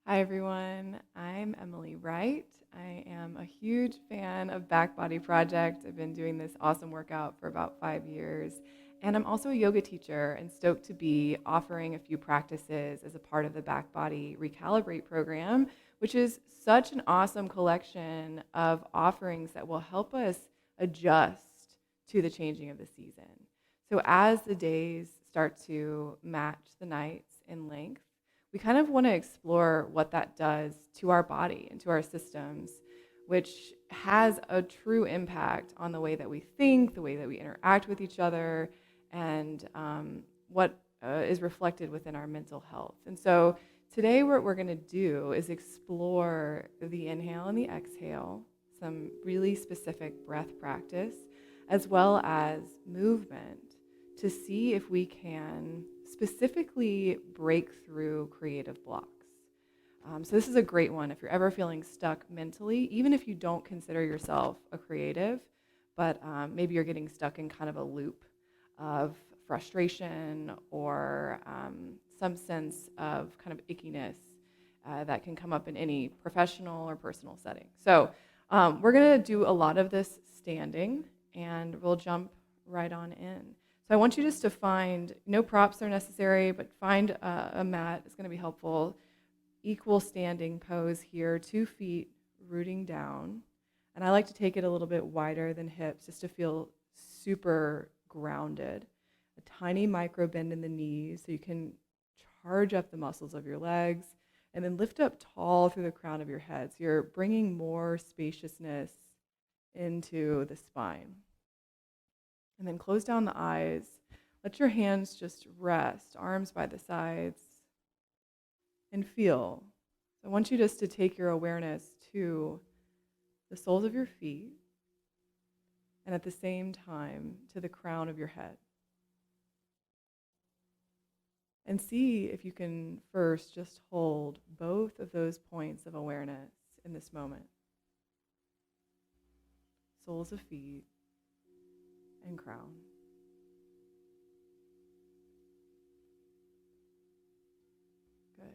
Hi, everyone. I'm Emily Wright. I am a huge fan of Back Body Project. I've been doing this awesome workout for about 5 years. And I'm also a yoga teacher and stoked to be offering a few practices as a part of the Back Body Recalibrate program, which is such an awesome collection of offerings that will help us adjust to the changing of the season. So, as the days start to match the nights in length, we kind of want to explore what that does to our body and to our systems, which has a true impact on the way that we think, the way that we interact with each other, and what is reflected within our mental health. And so today, what we're going to do is explore the inhale and the exhale, some really specific breath practice, as well as movement to see if we can specifically break through creative blocks. So this is a great one if you're ever feeling stuck mentally, even if you don't consider yourself a creative, but maybe you're getting stuck in kind of a loop of frustration or some sense of kind of ickiness that can come up in any professional or personal setting. So we're going to do a lot of this standing, and we'll jump right on in. So I want you just to find, no props are necessary, but find a mat. It's going to be helpful. Equal standing pose here, 2 feet rooting down. And I like to take it a little bit wider than hips just to feel super grounded. A tiny micro bend in the knees so you can charge up the muscles of your legs and then lift up tall through the crown of your head. So you're bringing more spaciousness into the spine. And then close down the eyes. Let your hands just rest, arms by the sides, and feel. So I want you just to take your awareness to the soles of your feet and at the same time to the crown of your head. And see if you can first just hold both of those points of awareness in this moment. Soles of feet and crown. Good.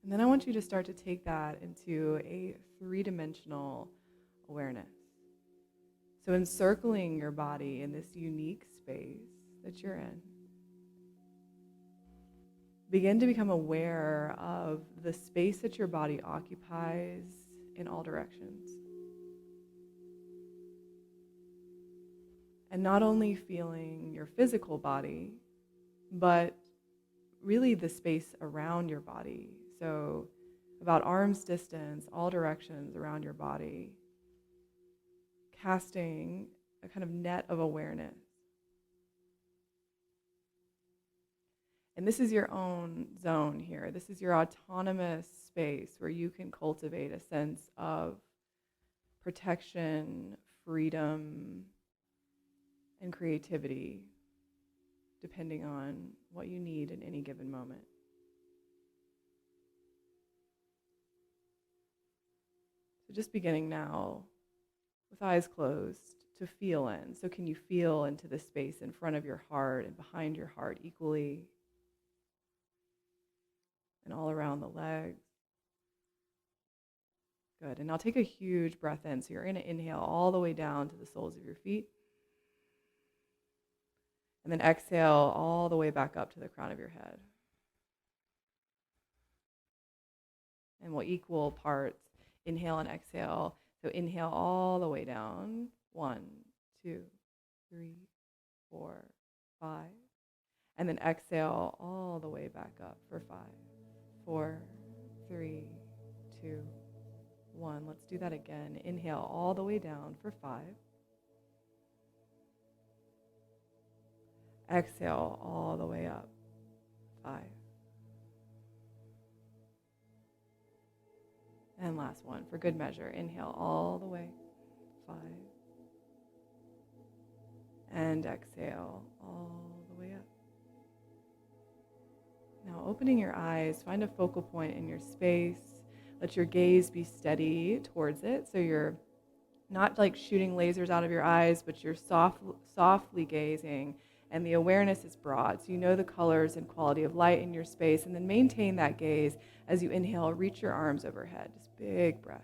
And then I want you to start to take that into a 3-dimensional awareness. So encircling your body in this unique space that you're in, begin to become aware of the space that your body occupies in all directions. And not only feeling your physical body, but really the space around your body. So about arm's distance, all directions around your body, casting a kind of net of awareness. And this is your own zone here. This is your autonomous space where you can cultivate a sense of protection, freedom, and creativity, depending on what you need in any given moment. So just beginning now with eyes closed to feel in. So can you feel into the space in front of your heart and behind your heart equally, and all around the legs? Good. And now take a huge breath in. So you're going to inhale all the way down to the soles of your feet. And then exhale all the way back up to the crown of your head. And we'll equal parts, inhale and exhale. So inhale all the way down. 1, 2, 3, 4, 5. And then exhale all the way back up for 5, 4, 3, 2, 1. Let's do that again. Inhale all the way down for 5. Exhale all the way up. 5. And last one for good measure. Inhale all the way. 5. And exhale all the way up. Now opening your eyes, find a focal point in your space. Let your gaze be steady towards it. So you're not like shooting lasers out of your eyes, but you're softly gazing and the awareness is broad. So you know the colors and quality of light in your space, and then maintain that gaze as you inhale. Reach your arms overhead. Just big breath.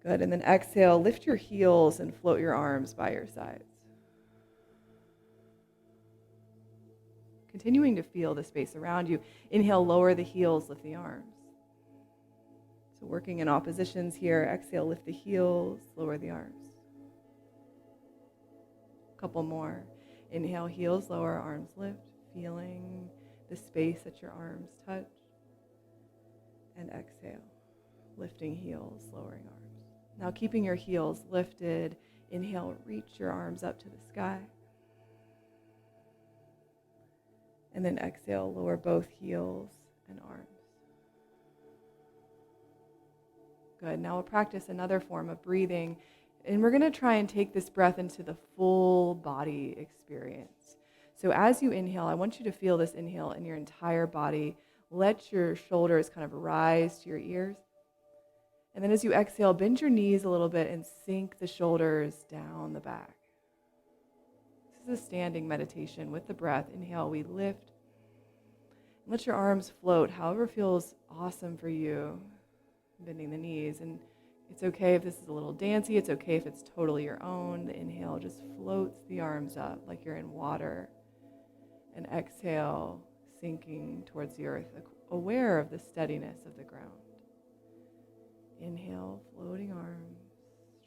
Good. And then exhale, lift your heels and float your arms by your sides. Continuing to feel the space around you. Inhale, lower the heels, lift the arms. So working in oppositions here. Exhale, lift the heels, lower the arms. Couple more. Inhale, heels lower, arms lift, feeling the space that your arms touch. And exhale, lifting heels, lowering arms. Now keeping your heels lifted, inhale, reach your arms up to the sky. And then exhale, lower both heels and arms. Good. Now we'll practice another form of breathing. And we're going to try and take this breath into the full body experience. So as you inhale, I want you to feel this inhale in your entire body. Let your shoulders kind of rise to your ears. And then as you exhale, bend your knees a little bit and sink the shoulders down the back. This is a standing meditation with the breath. Inhale, we lift. Let your arms float, however feels awesome for you. Bending the knees. And it's okay if this is a little dancey. It's okay if it's totally your own. The inhale just floats the arms up like you're in water. And exhale, sinking towards the earth, aware of the steadiness of the ground. Inhale, floating arms,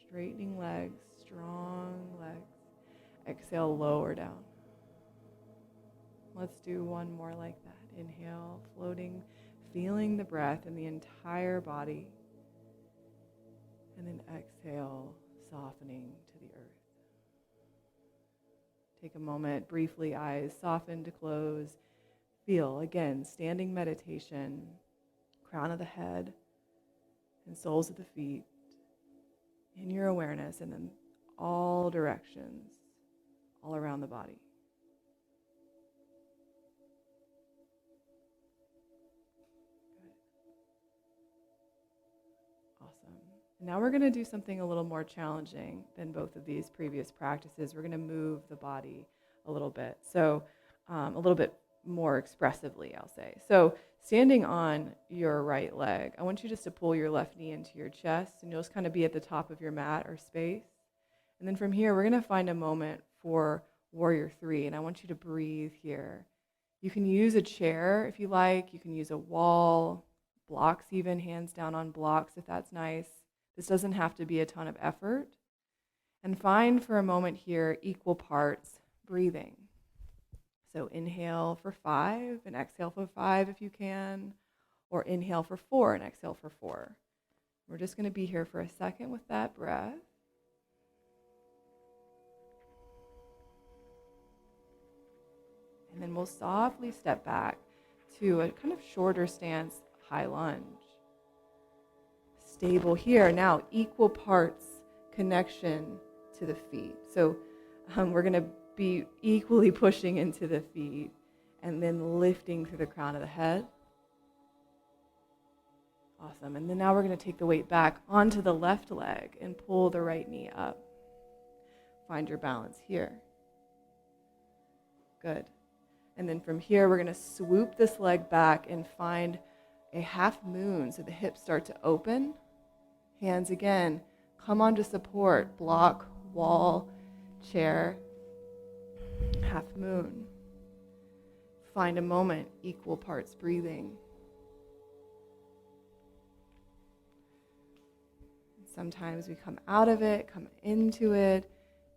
straightening legs, strong legs. Exhale, lower down. Let's do one more like that. Inhale, floating, feeling the breath in the entire body. And then exhale, softening to the earth. Take a moment, briefly, eyes soften to close. Feel, again, standing meditation, crown of the head and soles of the feet in your awareness, and then all directions, all around the body. Awesome. Now we're going to do something a little more challenging than both of these previous practices. We're going to move the body a little bit. So a little bit more expressively, I'll say. So standing on your right leg, I want you just to pull your left knee into your chest, and you'll just kind of be at the top of your mat or space. And then from here, we're going to find a moment for Warrior 3, and I want you to breathe here. You can use a chair if you like. You can use a wall, blocks even, hands down on blocks if that's nice. This doesn't have to be a ton of effort. And find for a moment here equal parts breathing. So inhale for 5 and exhale for 5 if you can, or inhale for 4 and exhale for 4. We're just going to be here for a second with that breath. And then we'll softly step back to a kind of shorter stance, high lunge. Stable here. Now, equal parts connection to the feet. So we're going to be equally pushing into the feet and then lifting through the crown of the head. Awesome. And then now we're going to take the weight back onto the left leg and pull the right knee up. Find your balance here. Good. And then from here, we're going to swoop this leg back and find a half moon. So the hips start to open. Hands again, come onto support, block, wall, chair, half moon. Find a moment, equal parts breathing. Sometimes we come out of it, come into it.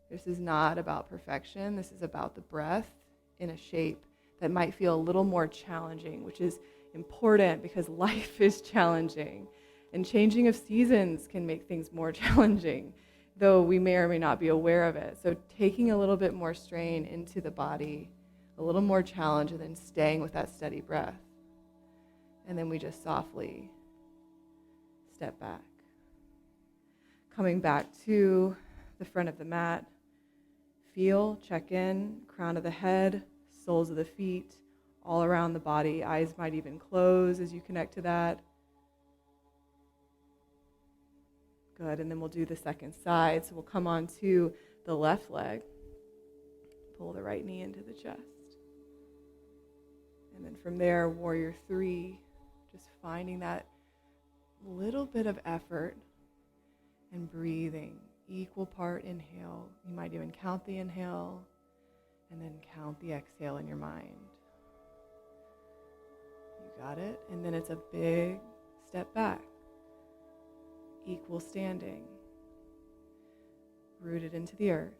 This is not about perfection. This is about the breath in a shape that might feel a little more challenging, which is important because life is challenging. And changing of seasons can make things more challenging, though we may or may not be aware of it. So taking a little bit more strain into the body, a little more challenge, and then staying with that steady breath. And then we just softly step back. Coming back to the front of the mat. Feel, check in, crown of the head, soles of the feet, all around the body. Eyes might even close as you connect to that. Good, and then we'll do the second side. So we'll come on to the left leg. pull the right knee into the chest. And then from there, warrior three, just finding that little bit of effort and breathing. Equal part inhale. You might even count the inhale and then count the exhale in your mind. You got it? And then it's a big step back. Equal standing. Rooted into the earth.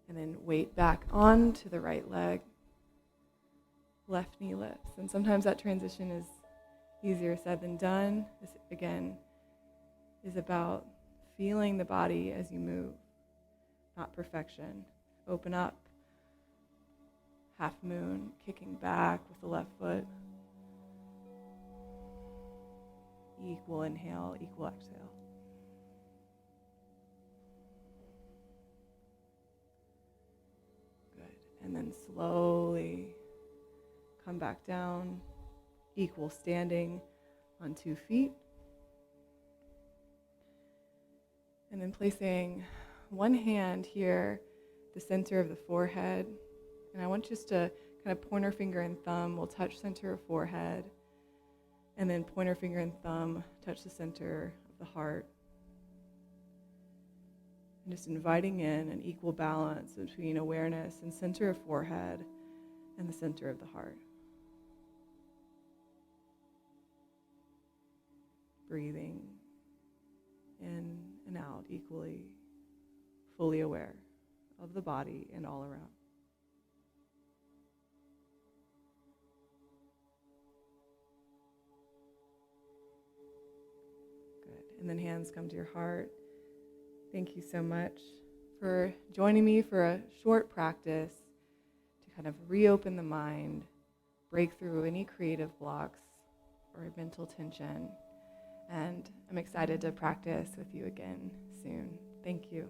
And then weight back onto the right leg. Left knee lifts. And sometimes that transition is easier said than done. This, again, is about feeling the body as you move, not perfection. Open up. Half moon, kicking back with the left foot. Equal inhale, equal exhale. Good. And then slowly come back down. Equal standing on 2 feet. And then placing one hand here, the center of the forehead. And I want just to kind of pointer finger and thumb will touch center of forehead. And then pointer finger and thumb touch the center of the heart. And just inviting in an equal balance between awareness and center of forehead and the center of the heart. Breathing in and out equally, fully aware of the body and all around. Good. And then hands come to your heart. Thank you so much for joining me for a short practice to kind of reopen the mind, break through any creative blocks or mental tension. And I'm excited to practice with you again soon. Thank you.